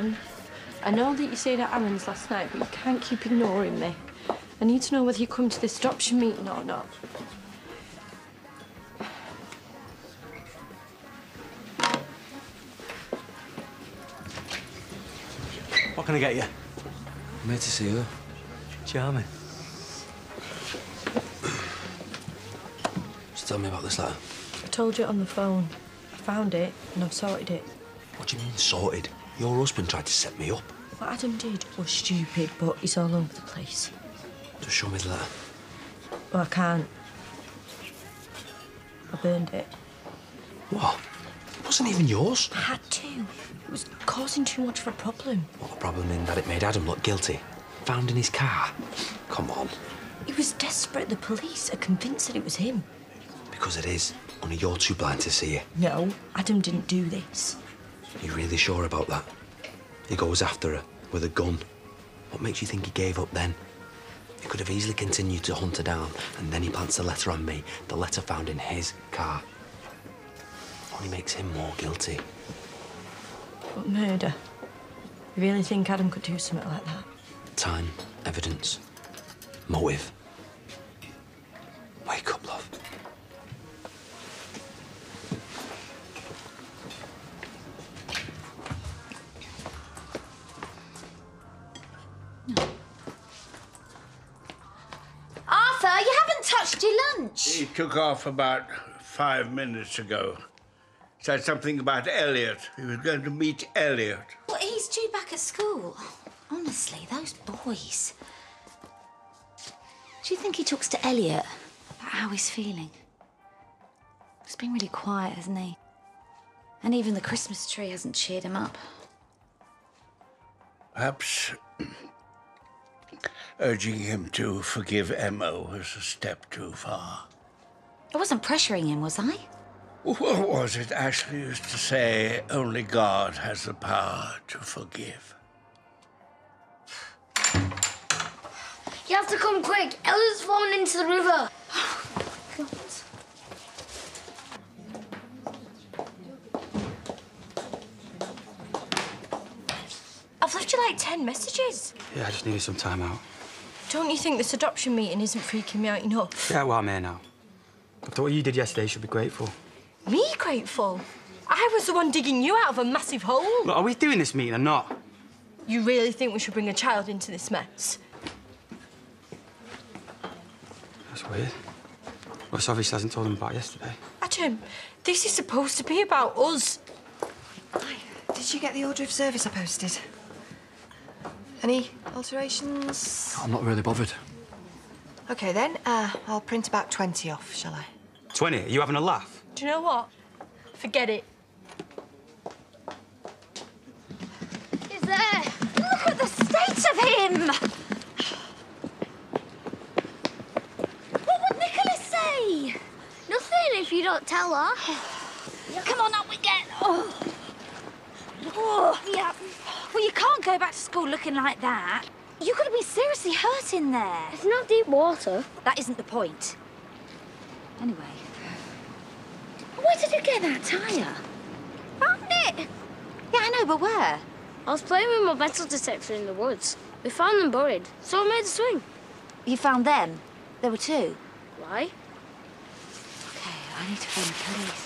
Adam. I know that you stayed at Alan's last night, but you can't keep ignoring me. I need to know whether you come to this adoption meeting or not. What can I get you? I'm here to see her. Charming. Just tell me about this letter. I told you on the phone. I found it and I've sorted it. What do you mean, sorted? Your husband tried to set me up. What Adam did was stupid, but he's all over the place. Just show me the letter. Well, I can't. I burned it. What? It wasn't even yours. I had to. It was causing too much of a problem. What, the problem in that it made Adam look guilty? Found in his car? Come on. He was desperate. The police are convinced that it was him. Because it is. Only you're too blind to see it. No, Adam didn't do this. You really sure about that? He goes after her with a gun. What makes you think he gave up then? He could have easily continued to hunt her down, and then he plants the letter on me, the letter found in his car. Only makes him more guilty. But murder? You really think Adam could do something like that? Time, evidence, motive. Wake up, love. Arthur, you haven't touched your lunch. He took off about 5 minutes ago. Said something about Elliot. He was going to meet Elliot. Well, he's due back at school. Honestly, those boys. Do you think he talks to Elliot about how he's feeling? He's been really quiet, hasn't he? And even the Christmas tree hasn't cheered him up. Perhaps urging him to forgive Emma was a step too far. I wasn't pressuring him, was I? What was it Ashley used to say? Only God has the power to forgive. You have to come quick. Elliot's fallen into the river. I've left you like 10 messages. Yeah, I just needed some time out. Don't you think this adoption meeting isn't freaking me out enough? Yeah, well, I'm here now. After what you did yesterday, you should be grateful. Me grateful? I was the one digging you out of a massive hole. Look, are we doing this meeting or not? You really think we should bring a child into this mess? That's weird. Russ obviously hasn't told them about yesterday. Adam, this is supposed to be about us. Hi. Did you get the order of service I posted? Any alterations? I'm not really bothered. OK, then. I'll print about 20 off, shall I? 20? Are you having a laugh? Do you know what? Forget it. He's there. Look at the state of him! What would Nicholas say? Nothing if you don't tell her. Come on, up we get. Oh. Oh, yeah. Well, you can't go back to school looking like that. You're going to be seriously hurt in there. It's not deep water. That isn't the point. Anyway. Where did you get that tyre? Found it. Yeah, I know, but where? I was playing with my metal detector in the woods. We found them buried, so I made a swing. You found them? There were two. Why? Okay, I need to phone the police.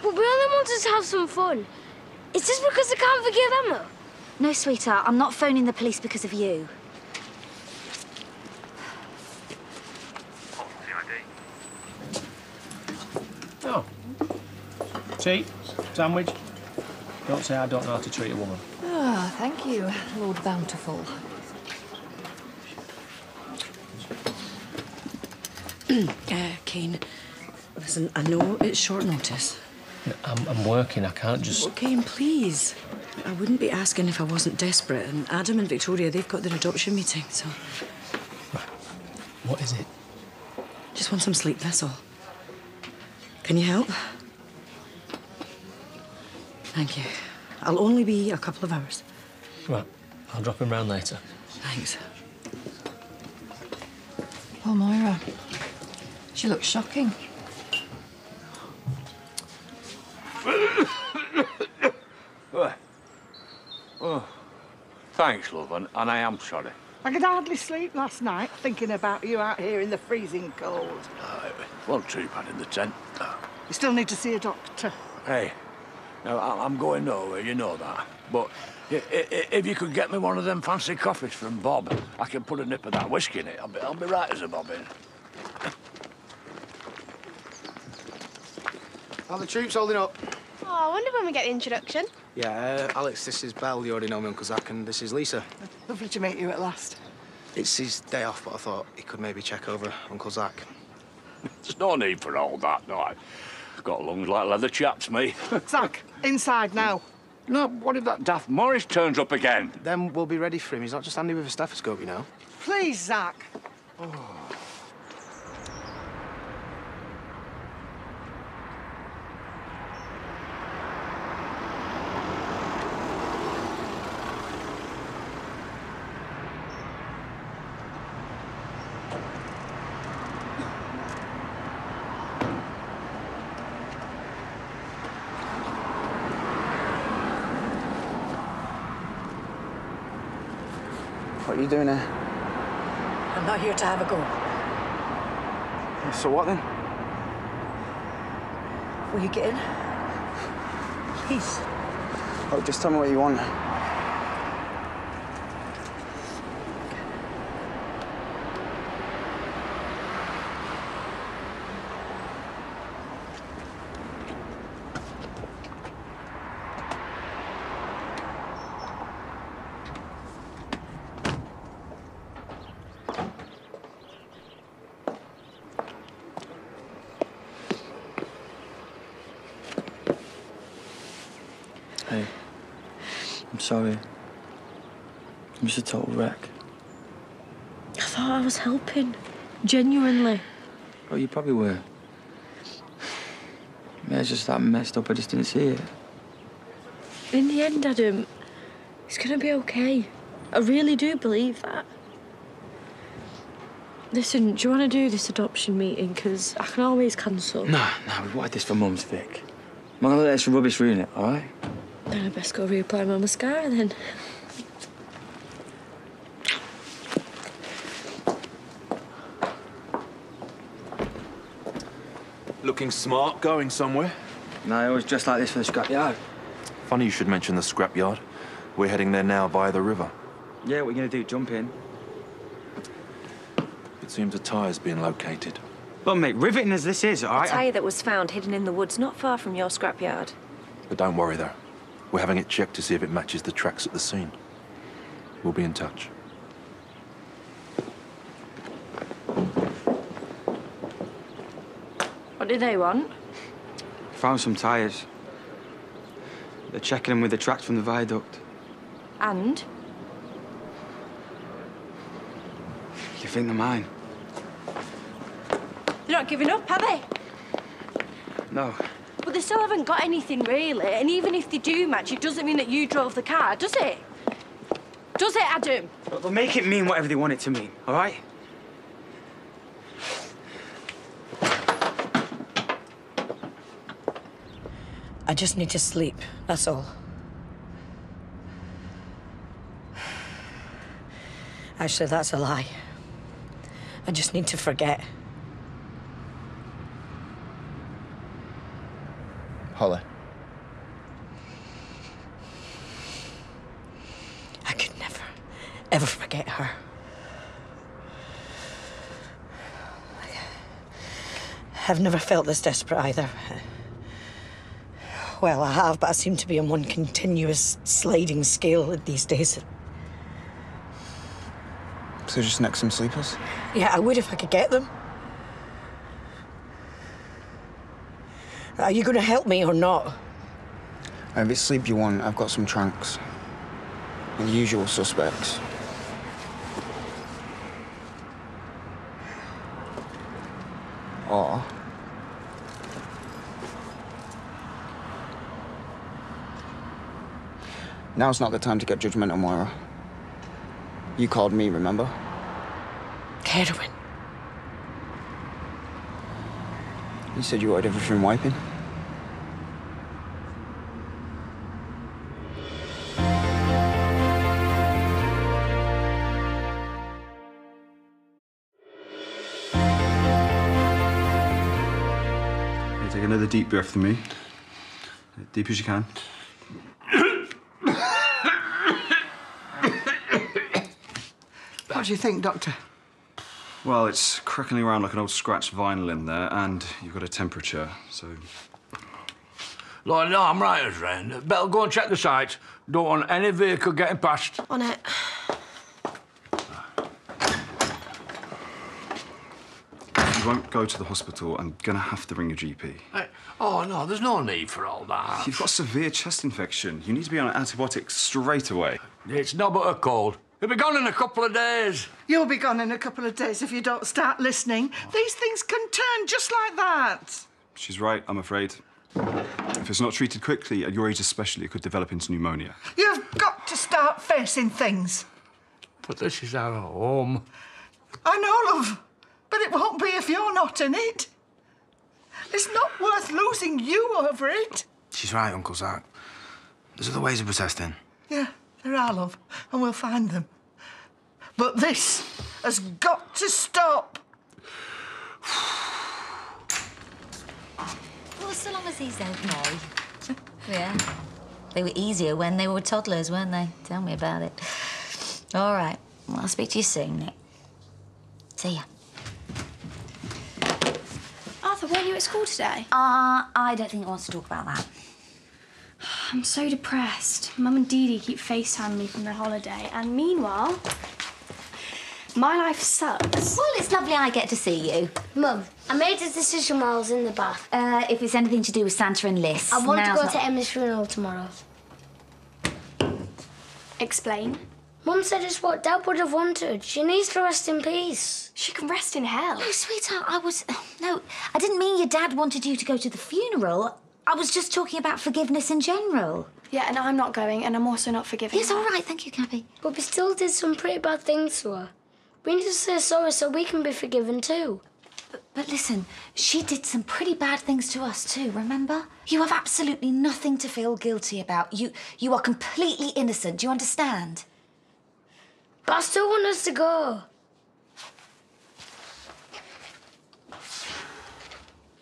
But we only wanted to have some fun. Is this because I can't forgive Emma? No, sweetheart, I'm not phoning the police because of you. Oh. Tea? Sandwich? Don't say I don't know how to treat a woman. Ah, thank you, Lord Bountiful. Kane, listen, I know it's short notice. I'm working, I can't just... Well, Kane, please. I wouldn't be asking if I wasn't desperate. And Adam and Victoria, they've got their adoption meeting, so... Right. What is it? Just want some sleep, that's all. Can you help? Thank you. I'll only be a couple of hours. Right. I'll drop him round later. Thanks. Oh, Moira. She looks shocking. Thanks, love, and I am sorry. I could hardly sleep last night thinking about you out here in the freezing cold. It wasn't too bad in the tent. You still need to see a doctor. Hey, now, I'm going nowhere, you know that. But if you could get me one of them fancy coffees from Bob, I can put a nip of that whiskey in it. I'll be right as a bobbin. How are the troops holding up? Oh, I wonder when we get the introduction. Yeah, Alex, this is Belle. You already know me, Uncle Zach, and this is Lisa. Lovely to meet you at last. It's his day off, but I thought he could maybe check over Uncle Zach. There's no need for all that, no. I've got lungs like leather chaps, me. Zach, inside now. No, what if that daft Morris turns up again? Then we'll be ready for him. He's not just handy with a stethoscope, you know. Please, Zach. Oh. What are you doing here? I'm not here to have a go. So what then? Will you get in? Please. Oh, just tell me what you want. Hey, I'm sorry. I'm just a total wreck. I thought I was helping. Genuinely. Oh, you probably were. It's just that messed up, I just didn't see it. In the end, Adam, it's gonna be okay. I really do believe that. Listen, do you want to do this adoption meeting? Because I can always cancel. No, we've wanted this for Mum's Vic. I'm not gonna let this rubbish ruin it, all right? Then I best go reapply my mascara then. Looking smart, going somewhere. No, I always dress like this for the scrapyard. Funny you should mention the scrapyard. We're heading there now via the river. Yeah, what are you gonna do, jump in? It seems a tyre's been located. Look, mate, riveting as this is, all right? A tyre that was found hidden in the woods not far from your scrapyard. But don't worry, though. We're having it checked to see if it matches the tracks at the scene. We'll be in touch. What do they want? Found some tyres. They're checking them with the tracks from the viaduct. And? You think they're mine? They're not giving up, are they? No. But they still haven't got anything, really. And even if they do match, it doesn't mean that you drove the car, does it? Does it, Adam? Look, they'll make it mean whatever they want it to mean, all right? I just need to sleep, that's all. Actually, that's a lie. I just need to forget. Holly. I could never, ever forget her. I've never felt this desperate either. Well, I have, but I seem to be on one continuous sliding scale these days. So just next some sleepers? Yeah, I would if I could get them. Are you going to help me or not? If it's sleep you want, I've got some tranks. The usual suspects. Or... now's not the time to get judgmental, Moira. You called me, remember? Heroin. You said you wanted everything wiping. Take another deep breath for me. As deep as you can. What do you think, Doctor? Well, it's crackling around like an old scratched vinyl in there, and you've got a temperature, so... Lord, no, I'm right, Azrain. Better go and check the site. Don't want any vehicle getting past. On it. You won't go to the hospital. I'm gonna have to ring your GP. Oh, no, there's no need for all that. You've got severe chest infection. You need to be on antibiotics straight away. It's not but a cold. It'll be gone in a couple of days. You'll be gone in a couple of days if you don't start listening. These things can turn just like that. She's right, I'm afraid. If it's not treated quickly, at your age especially, it could develop into pneumonia. You've got to start facing things. But this is our home. I know, love, but it won't be if you're not in it. It's not worth losing you over it. She's right, Uncle Zach. There's other ways of protesting. Yeah, there are, love, and we'll find them. But this has got to stop. Well, so long as he's okay. Yeah. They were easier when they were toddlers, weren't they? Tell me about it. All right. Well, I'll speak to you soon, Nick. See ya. Arthur, weren't you at school today? I don't think he wants to talk about that. I'm so depressed. Mum and Dee Dee keep FaceTiming me from their holiday, and meanwhile, my life sucks. Well, it's lovely I get to see you. Mum, I made a decision while I was in the bath. If it's anything to do with Santa and Liz. I want to now's go not- to Emma's funeral tomorrow. Explain. Mum said it's what Dad would have wanted. She needs to rest in peace. She can rest in hell. No, sweetheart, No, I didn't mean your dad wanted you to go to the funeral. I was just talking about forgiveness in general. Yeah, and I'm not going, and I'm also not forgiving Yes, her. all right, thank you, Gabby. But we still did some pretty bad things to her. We need to say sorry so we can be forgiven too. But listen, she did some pretty bad things to us too, remember? You have absolutely nothing to feel guilty about. You are completely innocent, do you understand? But I still want us to go.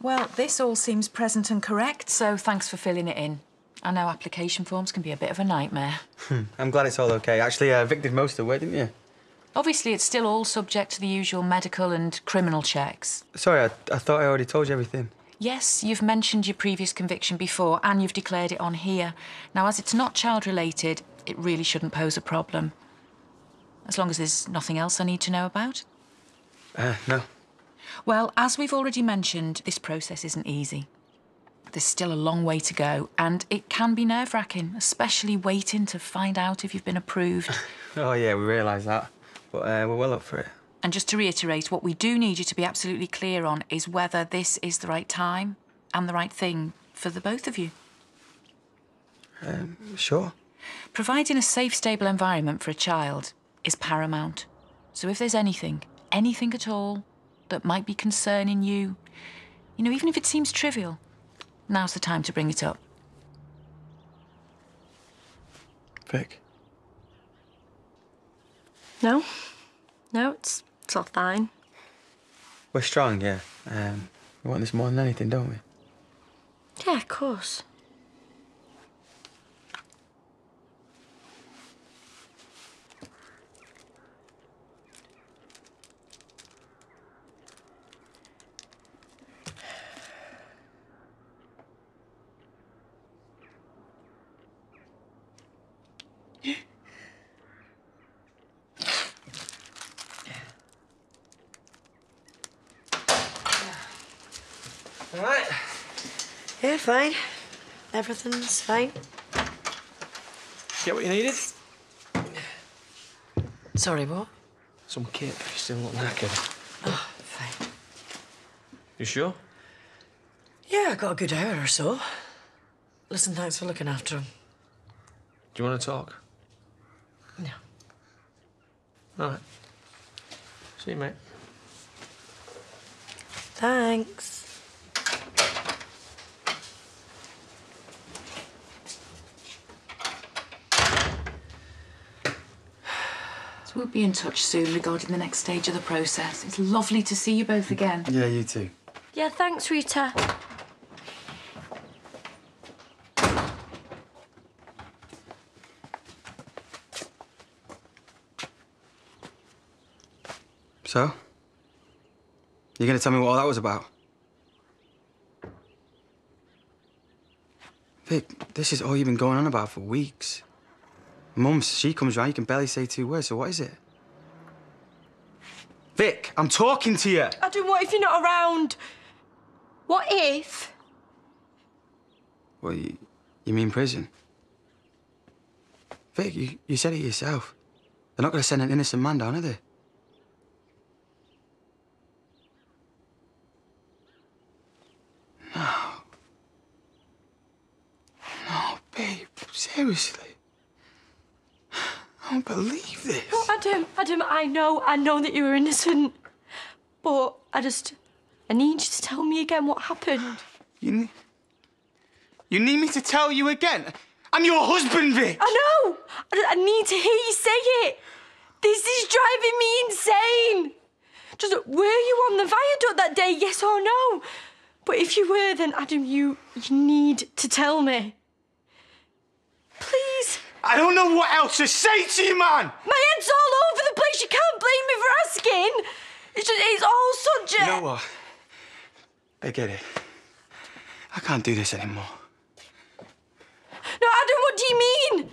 Well, this all seems present and correct, so thanks for filling it in. I know application forms can be a bit of a nightmare. I'm glad it's all okay. Actually, Vic did most of the work, didn't you? Obviously, it's still all subject to the usual medical and criminal checks. Sorry, I thought I already told you everything. Yes, you've mentioned your previous conviction before, and you've declared it on here. Now, as it's not child-related, it really shouldn't pose a problem. As long as there's nothing else I need to know about. No. Well, as we've already mentioned, this process isn't easy. There's still a long way to go, and it can be nerve-wracking, especially waiting to find out if you've been approved. Oh, yeah, we realise that. But we're well up for it. And just to reiterate, what we do need you to be absolutely clear on is whether this is the right time and the right thing for the both of you. Sure. Providing a safe, stable environment for a child is paramount. So if there's anything at all, that might be concerning you, even if it seems trivial, now's the time to bring it up. Vic? No, it's all fine. We're strong, yeah. We want this more than anything, don't we? Yeah, of course. All right. Yeah, fine. Everything's fine. Get what you needed? Sorry, what? Some kit. You still look knackered. Oh, fine. You sure? Yeah, I got a good hour or so. Listen, thanks for looking after him. Do you want to talk? No. All right. See you, mate. Thanks. So we'll be in touch soon regarding the next stage of the process. It's lovely to see you both again. Yeah, you too. Yeah, thanks, Rita. So? You gonna tell me what all that was about? Vic, this is all you've been going on about for weeks. Mum, she comes round, you can barely say 2 words, so what is it? Vic, I'm talking to you. Adam, what if you're not around? What if? Well, you mean prison? Vic, you said it yourself. They're not going to send an innocent man down, are they? No. No, babe, seriously. I don't believe this. No, Adam, I know that you were innocent. But I need you to tell me again what happened. You need me to tell you again? I'm your husband, Vic! I know! I need to hear you say it. This is driving me insane. Just, were you on the viaduct that day, yes or no? But if you were, then, Adam, you need to tell me. Please. I don't know what else to say to you, man! My head's all over the place. You can't blame me for asking. It's all such a... You know what? I get it. I can't do this anymore. No, Adam, what do you mean?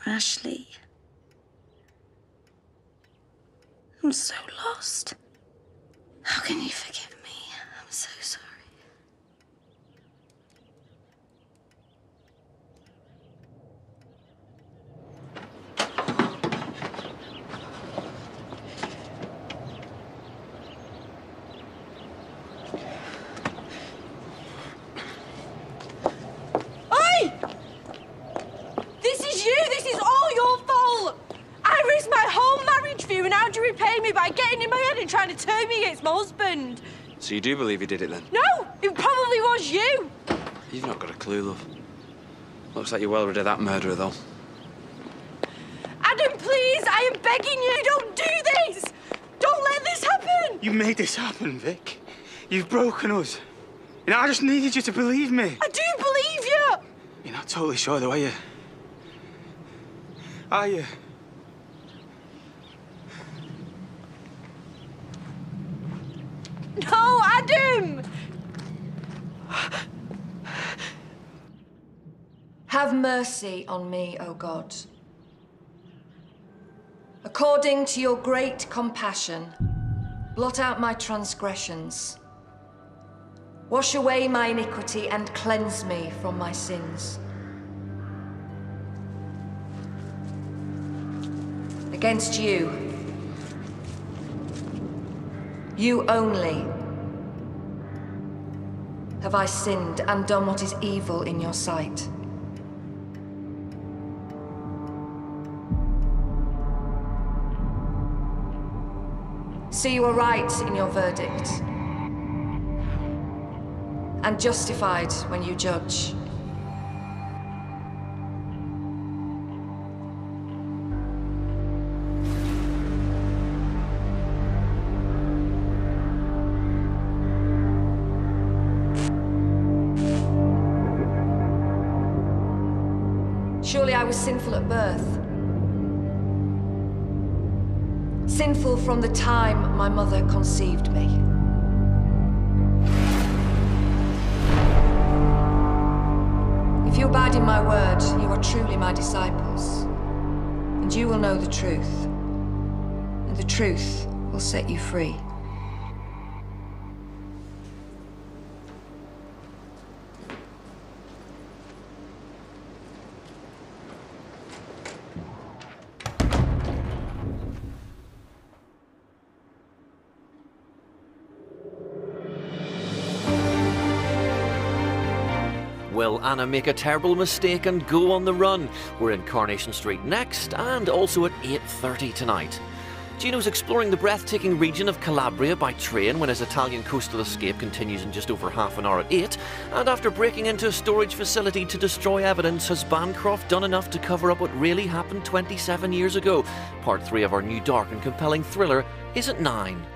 Ashley. I'm so lost. How can you forgive me? I'm so sorry. Oi! This is you! This is all your fault! I risked my whole marriage for you, and how'd you repay me? By getting in my head and trying to turn me against my husband. So you do believe he did it then? No! It probably was you! You've not got a clue, love. Looks like you're well rid of that murderer, though. Adam, please! I am begging you, don't do this! Don't let this happen! You made this happen, Vic. You've broken us. You know, I just needed you to believe me. I do believe you! You're not totally sure, though, are you? Are you? No, Adam! Have mercy on me, O God. According to your great compassion, blot out my transgressions. Wash away my iniquity and cleanse me from my sins. Against you, you only, have I sinned and done what is evil in your sight. See, you are right in your verdict, and justified when you judge. Surely I was sinful at birth. Sinful from the time my mother conceived me. If you abide in my word, you are truly my disciples, and you will know the truth, and the truth will set you free. Will Anna make a terrible mistake and go on the run? We're in Coronation Street next, and also at 8:30 tonight. Gino's exploring the breathtaking region of Calabria by train when his Italian coastal escape continues in just over half an hour at 8, and after breaking into a storage facility to destroy evidence, has Bancroft done enough to cover up what really happened 27 years ago? Part 3 of our new dark and compelling thriller is at 9.